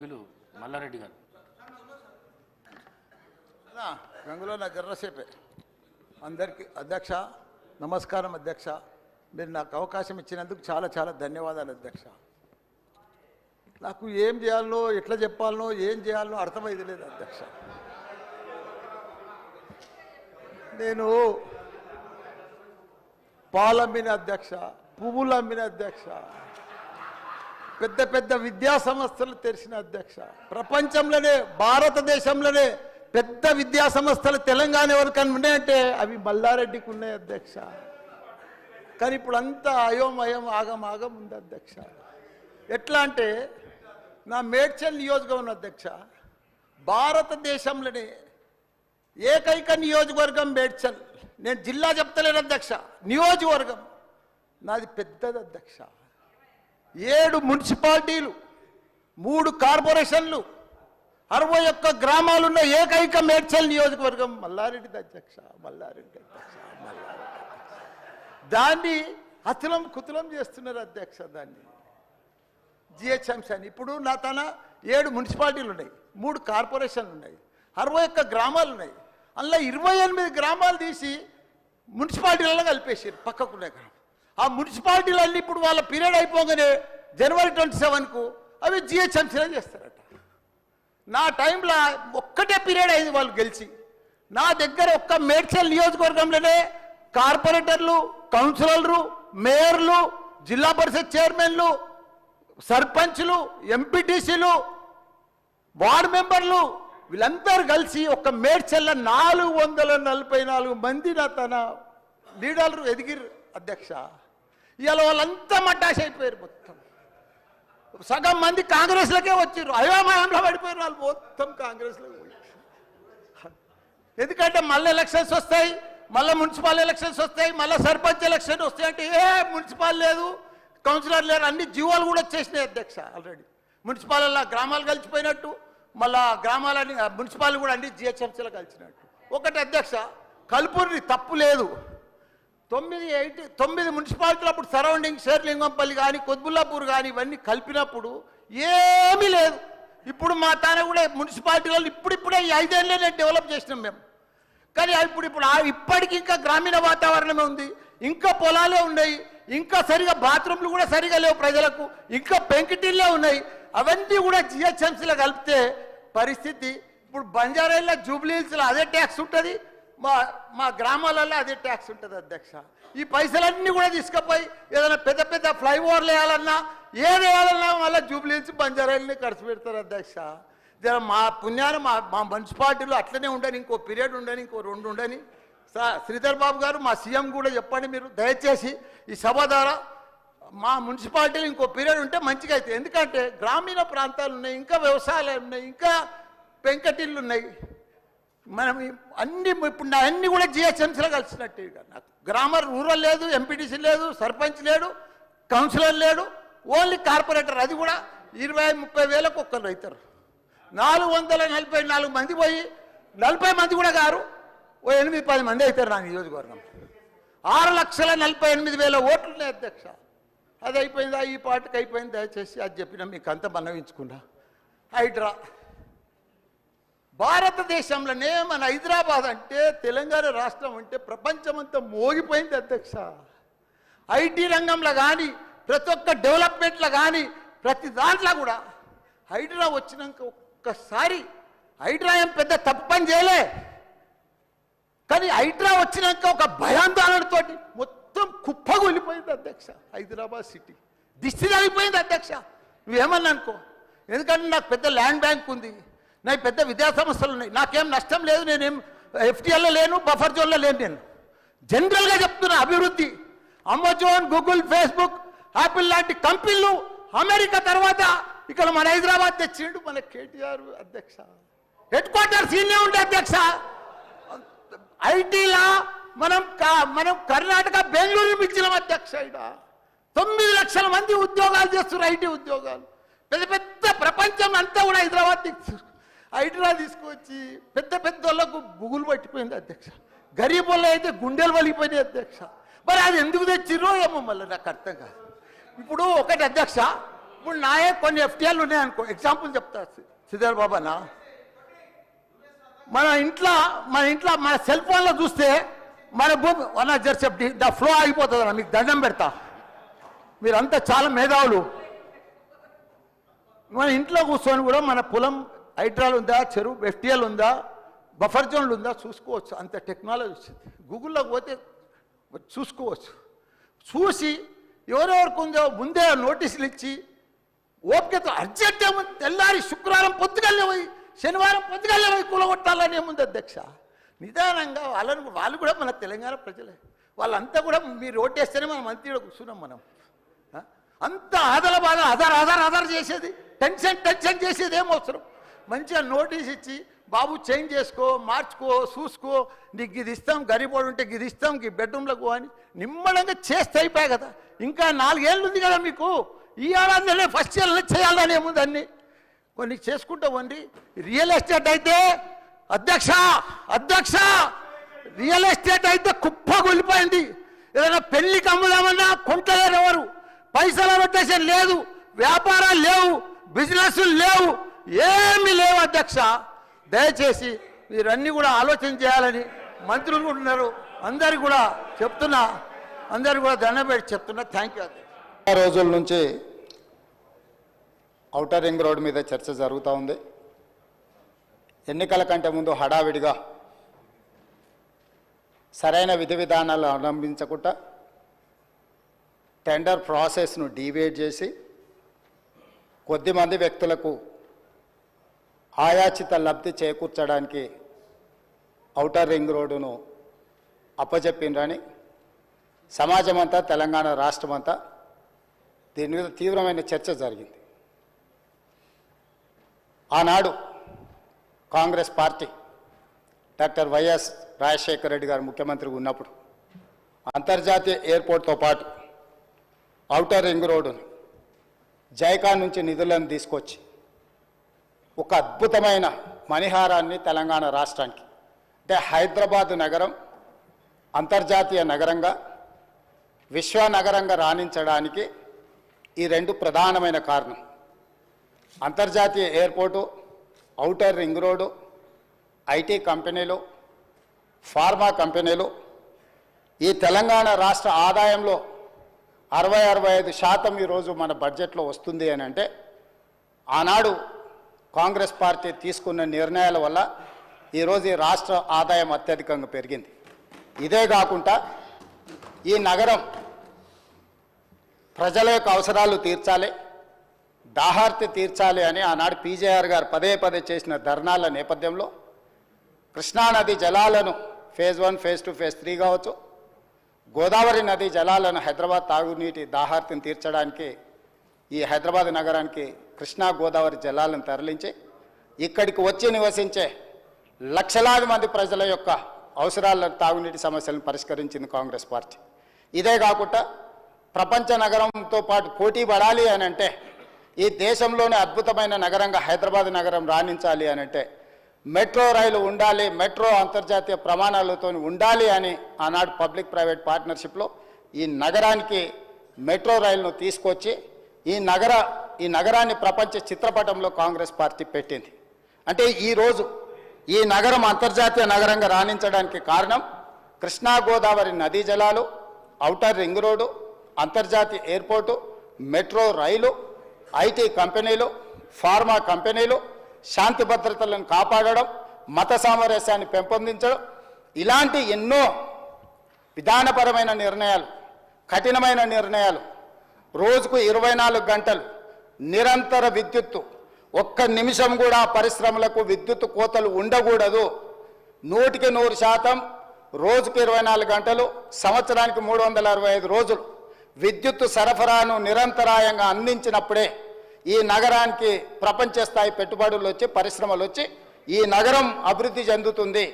మల్లారెడ్డి గారు గంగులో నా జర్రసేపే అందరికీ అధ్యక్ష నమస్కారం అధ్యక్ష మీరు నాకు అవకాశం ఇచ్చినందుకు చాలా చాలా ధన్యవాదాలు అధ్యక్ష నాకు ఏం చేయాలనో ఎట్లా చెప్పాలనో ఏం చేయాలనో అర్థమైంది లేదు అధ్యక్ష నేను పాలమ్మిన అధ్యక్ష పువ్వులు అమ్మిన అధ్యక్ష పెద్ద పెద్ద విద్యా సంస్థలు తెరిచిన అధ్యక్ష ప్రపంచంలోనే భారతదేశంలోనే పెద్ద విద్యా సంస్థలు తెలంగాణ ఎవరికైనా ఉన్నాయంటే అవి మల్లారెడ్డికి ఉన్నాయి అధ్యక్ష కానీ ఇప్పుడు అంతా అయోమయం ఆగం ఉంది అధ్యక్ష ఎట్లా అంటే నా మేడ్చల్ నియోజకవర్గం అధ్యక్ష భారతదేశంలోనే ఏకైక నియోజకవర్గం మేడ్చల్ నేను జిల్లా చెప్తలేను అధ్యక్ష నియోజకవర్గం నాది పెద్దది అధ్యక్ష 7 మున్సిపాలిటీలు 3 కార్పొరేషన్లు 61 గ్రామాలున్న ఏకైక మేడ్చల్ నియోజకవర్గం మల్లారెడ్డి అధ్యక్ష మల్లారెడ్డి దాన్ని అతులం కుతులం చేస్తున్నారు అధ్యక్ష దాన్ని జిహెచ్ఎంసీ అని ఇప్పుడు నా తన 7 మున్సిపాలిటీలు ఉన్నాయి 3 కార్పొరేషన్లు ఉన్నాయి 61 గ్రామాలు ఉన్నాయి అందులో 28 గ్రామాలు తీసి మున్సిపాలిటీలలో కలిపేసారు పక్కకునే గ్రామం ఆ మున్సిపాలిటీలన్నీ ఇప్పుడు వాళ్ళ పీరియడ్ అయిపోగానే జనవరి 27కు అవి జిహెచ్ఎంసీలో చేస్తారట నా టైంలో ఒక్కటే పీరియడ్ అయింది వాళ్ళు గెలిచి నా దగ్గర ఒక్క మేడ్చల్ నియోజకవర్గంలోనే కార్పొరేటర్లు కౌన్సిలర్లు మేయర్లు జిల్లా పరిషత్ చైర్మన్లు సర్పంచ్లు ఎంపీటీసీలు వార్డు మెంబర్లు వీళ్ళందరూ కలిసి ఒక్క మేడ్చల్ల 444 మంది నా తన లీడర్లు ఎదిగిరు అధ్యక్ష ఇవాళ వాళ్ళంతా మడ్డాష్ అయిపోయారు మొత్తం సగం మంది కాంగ్రెస్లకే వచ్చారు అయోమయంలో పడిపోయారు వాళ్ళు మొత్తం కాంగ్రెస్లో ఎందుకంటే మళ్ళీ ఎలక్షన్స్ వస్తాయి మళ్ళీ మున్సిపల్ ఎలక్షన్స్ వస్తాయి మళ్ళీ సర్పంచ్ ఎలక్షన్ వస్తాయి అంటే ఏ మున్సిపల్ లేదు కౌన్సిలర్ లేరు అన్ని జీవోలు కూడా వచ్చేసినాయి అధ్యక్ష ఆల్రెడీ మున్సిపాల్లో గ్రామాలు కలిసిపోయినట్టు మళ్ళా గ్రామాలని మున్సిపాల్ కూడా అన్ని జిహెచ్ఎంసీలో కలిసినట్టు ఒకటి అధ్యక్ష కల్పూర్ని తప్పు లేదు 9 మున్సిపాలిటీలు అప్పుడు సరౌండింగ్ షేర్లింగంపల్లి కానీ కొద్బుల్లాపూర్ కానీ ఇవన్నీ కలిపినప్పుడు ఏమీ లేదు ఇప్పుడు మా తాన కూడా మున్సిపాలిటీలలో ఇప్పుడిప్పుడే ఈ 5 ఏళ్ళనే డెవలప్ చేసినాం మేము కానీ ఇప్పుడు ఇప్పటికీ ఇంకా గ్రామీణ వాతావరణమే ఉంది ఇంకా పొలాలే ఉన్నాయి ఇంకా సరిగా బాత్రూమ్లు కూడా సరిగా లేవు ప్రజలకు ఇంకా పెంకిటిల్లే ఉన్నాయి అవన్నీ కూడా జిహెచ్ఎంసీలో కలిపితే పరిస్థితి ఇప్పుడు బంజారాయిల్లో జూబ్లీ హిల్స్లో అదే ట్యాక్స్ ఉంటుంది మా గ్రామాలలో అదే ట్యాక్స్ ఉంటుంది అధ్యక్ష ఈ పైసలన్నీ కూడా తీసుకుపోయి ఏదైనా పెద్ద పెద్ద ఫ్లైఓవర్లు వేయాలన్నా ఏది వేయాలన్నా మళ్ళీ జూబ్లీ హిల్స్ బంజారాయిల్ని ఖర్చు పెడతారు అధ్యక్ష మా పుణ్యాన్ని మా మున్సిపాలిటీలో అట్లనే ఉండని ఇంకో పీరియడ్ ఉండని ఇంకో 2 ఉండని శ్రీధర్ బాబు గారు మా సీఎం కూడా చెప్పండి మీరు దయచేసి ఈ సభ ద్వారా మా మున్సిపాలిటీలో ఇంకో పీరియడ్ ఉంటే మంచిగా అవుతుంది ఎందుకంటే గ్రామీణ ప్రాంతాలు ఉన్నాయి ఇంకా వ్యవసాయాలు ఉన్నాయి ఇంకా పెంకటిళ్ళు ఉన్నాయి మనం అన్ని ఇప్పుడు నా అన్ని కూడా జిహెచ్ఎంసీలో కలిసినట్టు నాకు గ్రామర్ రూరల్ లేదు ఎంపీటీసీ లేదు సర్పంచ్ లేడు కౌన్సిలర్ లేడు ఓన్లీ కార్పొరేటర్ అది కూడా 20-30 వేలకు ఒక్కరు అవుతారు 444 మంది పోయి 40 మంది కూడా గారు ఓ 8-10 మంది అవుతారు నా నియోజకవర్గం 6,48,000 ఓట్లు ఉన్నాయి అధ్యక్ష అది అయిపోయిందా ఈ పార్టీకి అయిపోయింది దయచేసి అది చెప్పినా మీకు అంత మనవించుకున్నా హైడ్రా భారతదేశంలోనే మన హైదరాబాద్ అంటే తెలంగాణ రాష్ట్రం అంటే ప్రపంచమంతా మోగిపోయింది అధ్యక్ష ఐటీ రంగంలో కానీ ప్రతి ఒక్క డెవలప్మెంట్లో కానీ ప్రతి దాంట్లో కూడా హైడ్రా వచ్చినాక ఒక్కసారి హైడ్రా ఏం పెద్ద తప్పు పని చేయలే కానీ హైడ్రా వచ్చినాక ఒక భయాందోళనతో మొత్తం కుప్పగొలిపోయింది అధ్యక్ష హైదరాబాద్ సిటీ దిష్టి తగిలిపోయింది అధ్యక్ష నువ్వేమన్నా అనుకో ఎందుకంటే నాకు పెద్ద ల్యాండ్ బ్యాంక్ ఉంది నాకు పెద్ద విద్యా సంస్థలు ఉన్నాయి నాకేం నష్టం లేదు నేనేం ఎఫ్టీఎల్లో లేను బఫర్ జోన్లో లేను నేను జనరల్గా చెప్తున్నా అభివృద్ధి అమెజాన్ గూగుల్ ఫేస్బుక్ యాపిల్ లాంటి కంపెనీలు అమెరికా తర్వాత ఇక్కడ మన హైదరాబాద్ తెచ్చిండు మన కేటీఆర్ అధ్యక్ష హెడ్ క్వార్టర్స్ ఈయనే ఉండే అధ్యక్ష ఐటీలా మనం కర్ణాటక బెంగళూరు మించినాం అధ్యక్ష ఇక్కడ 9 లక్షల మంది ఉద్యోగాలు చేస్తున్నారు ఐటీ ఉద్యోగాలు పెద్ద పెద్ద ప్రపంచం అంతా కూడా హైదరాబాద్ హైడ్రా తీసుకొచ్చి పెద్ద పెద్ద వాళ్ళకు బుగులు పట్టిపోయింది అధ్యక్ష గరీబ్ వాళ్ళు అయితే గుండెలు వలిగిపోయినాయి అధ్యక్ష మరి అది ఎందుకు తెచ్చిర్రో ఏమో మళ్ళీ నాకు అర్థం కాదు ఇప్పుడు ఒకటి అధ్యక్ష ఇప్పుడు నాయే కొన్ని ఎఫ్టీఎల్ ఉన్నాయనుకో, ఎగ్జాంపుల్ చెప్తా శ్రీధర్ బాబానా, మన ఇంట్లో మన సెల్ ఫోన్లో చూస్తే మన భూమి వన్ జర్సెప్టీ ద ఫ్లో అయిపోతుంది అన్న, మీకు దండం పెడతా, మీరంతా చాలా మేధావులు. మన ఇంట్లో కూర్చొని కూడా మన పొలం హైడ్రాల్ ఉందా, చెరువు ఎఫ్టీఎల్ ఉందా, బఫర్ జోన్లు ఉందా చూసుకోవచ్చు. అంత టెక్నాలజీ వచ్చింది. గూగుల్లోకి పోతే చూసుకోవచ్చు. చూసి ఎవరెవరికి ఉందో ముందే నోటీసులు ఇచ్చి ఓపికతో అర్జెంట్ ఏముంది, తెల్లారి శుక్రవారం పొద్దుగల్లే పోయి శనివారం పొద్దుగల్లే పోయి కూలగొట్టాలని ఏముంది అధ్యక్ష. నిదానంగా వాళ్ళు కూడా మన తెలంగాణ ప్రజలే, వాళ్ళంతా కూడా మీరు ఓటేస్తేనే మనం మంత్రిలో కూర్చున్నాం. మనం అంత ఆదల బాధ ఆధార్ చేసేది, టెన్షన్ చేసేది ఏం అవసరం. మంచిగా నోటీస్ ఇచ్చి బాబు చేంజ్ చేసుకో, మార్చుకో, చూసుకో, నీకు ఇది ఇస్తాం, గరీబోడు ఉంటే ఇది ఇస్తాం, ఈ బెడ్రూమ్లకు అని నిమ్మడంగా చేస్తే అయిపోయాయి కదా. ఇంకా 4 ఏళ్ళు ఉంది కదా మీకు, ఈ ఏడాదిలోనే ఫస్ట్ ఇయర్లో చేయాలని ఏముంది, అన్ని కొన్ని చేసుకుంటూ ఉండి. రియల్ ఎస్టేట్ అయితే అధ్యక్ష రియల్ ఎస్టేట్ అయితే కుప్పగొలిపోయింది. ఏదైనా పెళ్లికి అమ్ముదామన్నా కొంటలేరు ఎవరు, పైసల రొటేషన్ లేదు, వ్యాపారాలు లేవు, బిజినెస్లు లేవు, ఏమీ లేవు అధ్యక్ష. దయచేసి మీరన్నీ కూడా ఆలోచన చేయాలని మంత్రులు కూడా ఉన్నారు, అందరికి కూడా చెప్తున్నా, అందరికి కూడా దండం పెట్టి చెప్తున్నా. థ్యాంక్ యూ అధ్యక్ష. రోజుల నుంచి ఔటర్ రింగ్ రోడ్ మీద చర్చ జరుగుతూ ఉంది. ఎన్నికల కంటే ముందు హడావిడిగా సరైన విధి విధానాలు అవలంబించకుండా టెండర్ ప్రాసెస్ను డీవియేట్ చేసి కొద్దిమంది వ్యక్తులకు ఆయాచిత లబ్ధి చేకూర్చడానికి ఔటర్ రింగ్ రోడ్డును అప్పచెప్పిండ్రని సమాజం అంతా, తెలంగాణ రాష్ట్రం అంతా దీని మీద తీవ్రమైన చర్చ జరిగింది. ఆనాడు Congress party doctor YS Rajasekhara Reddy గారు ముఖ్యమంత్రిగా ఉన్నప్పుడు అంతర్జాతీయ ఎయిర్పోర్ట్తో పాటు ఔటర్ రింగ్ రోడ్డును జైకా నుంచి నిధులను తీసుకొచ్చి ఒక అద్భుతమైన మణిహారాన్ని తెలంగాణ రాష్ట్రానికి, అంటే హైదరాబాదు నగరం అంతర్జాతీయ నగరంగా, విశ్వనగరంగా రాణించడానికి ఈ 2 ప్రధానమైన కారణం. అంతర్జాతీయ airport, outer ring road, IT కంపెనీలు, ఫార్మా కంపెనీలు. ఈ తెలంగాణ రాష్ట్ర ఆదాయంలో 60-65% ఈరోజు మన బడ్జెట్లో వస్తుంది అని అంటే ఆనాడు కాంగ్రెస్ పార్టీ తీసుకున్న నిర్ణయాల వల్ల ఈరోజు ఈ రాష్ట్ర ఆదాయం అత్యధికంగా పెరిగింది. ఇదే కాకుండా ఈ నగరం ప్రజల యొక్క అవసరాలు తీర్చాలి, దాహార్తి తీర్చాలి అని ఆనాడు పీజేఆర్ గారు పదే చేసిన ధర్నాల నేపథ్యంలో కృష్ణానది జలాలను ఫేజ్ 1, ఫేజ్ 2, ఫేజ్ 3 కావచ్చు, గోదావరి నది జలాలను హైదరాబాద్ తాగునీటి దాహార్తిని తీర్చడానికి ఈ హైదరాబాద్ నగరానికి కృష్ణా గోదావరి జలాలను తరలించి ఇక్కడికి వచ్చి నివసించే లక్షలాది మంది ప్రజల యొక్క అవసరాలను, తాగునీటి సమస్యలను పరిష్కరించింది కాంగ్రెస్ పార్టీ. ఇదే కాకుండా ప్రపంచ నగరంతో పాటు పోటీ పడాలి అని అంటే, ఈ దేశంలోనే అద్భుతమైన నగరంగా హైదరాబాద్ నగరం రాణించాలి అని అంటే మెట్రో రైలు ఉండాలి, మెట్రో అంతర్జాతీయ ప్రమాణాలతో ఉండాలి అని ఆనాడు పబ్లిక్ ప్రైవేట్ పార్ట్నర్షిప్లో ఈ నగరానికి మెట్రో రైలును తీసుకొచ్చి ఈ నగరాన్ని ప్రపంచ చిత్రపటంలో కాంగ్రెస్ పార్టీ పెట్టింది. అంటే ఈరోజు ఈ నగరం అంతర్జాతీయ నగరంగా రాణించడానికి కారణం కృష్ణా గోదావరి నదీ జలాలు, ఔటర్ రింగ్ రోడ్డు, అంతర్జాతీయ ఎయిర్పోర్టు, మెట్రో రైలు, ఐటీ కంపెనీలు, ఫార్మా కంపెనీలు, శాంతి భద్రతలను కాపాడడం, మత సామరస్యాన్ని పెంపొందించడం, ఇలాంటి ఎన్నో విధానపరమైన నిర్ణయాలు, కఠినమైన నిర్ణయాలు, రోజుకు 24 గంటలు నిరంతర విద్యుత్తు, ఒక్క నిమిషం కూడా పరిశ్రమలకు విద్యుత్ కోతలు ఉండకూడదు, 100% రోజుకు 24 గంటలు, సంవత్సరానికి 365 రోజులు విద్యుత్తు సరఫరాను నిరంతరాయంగా అందించినప్పుడే ఈ నగరానికి ప్రపంచ స్థాయి పెట్టుబడులు వచ్చి, పరిశ్రమలు వచ్చి ఈ నగరం అభివృద్ధి చెందుతుంది.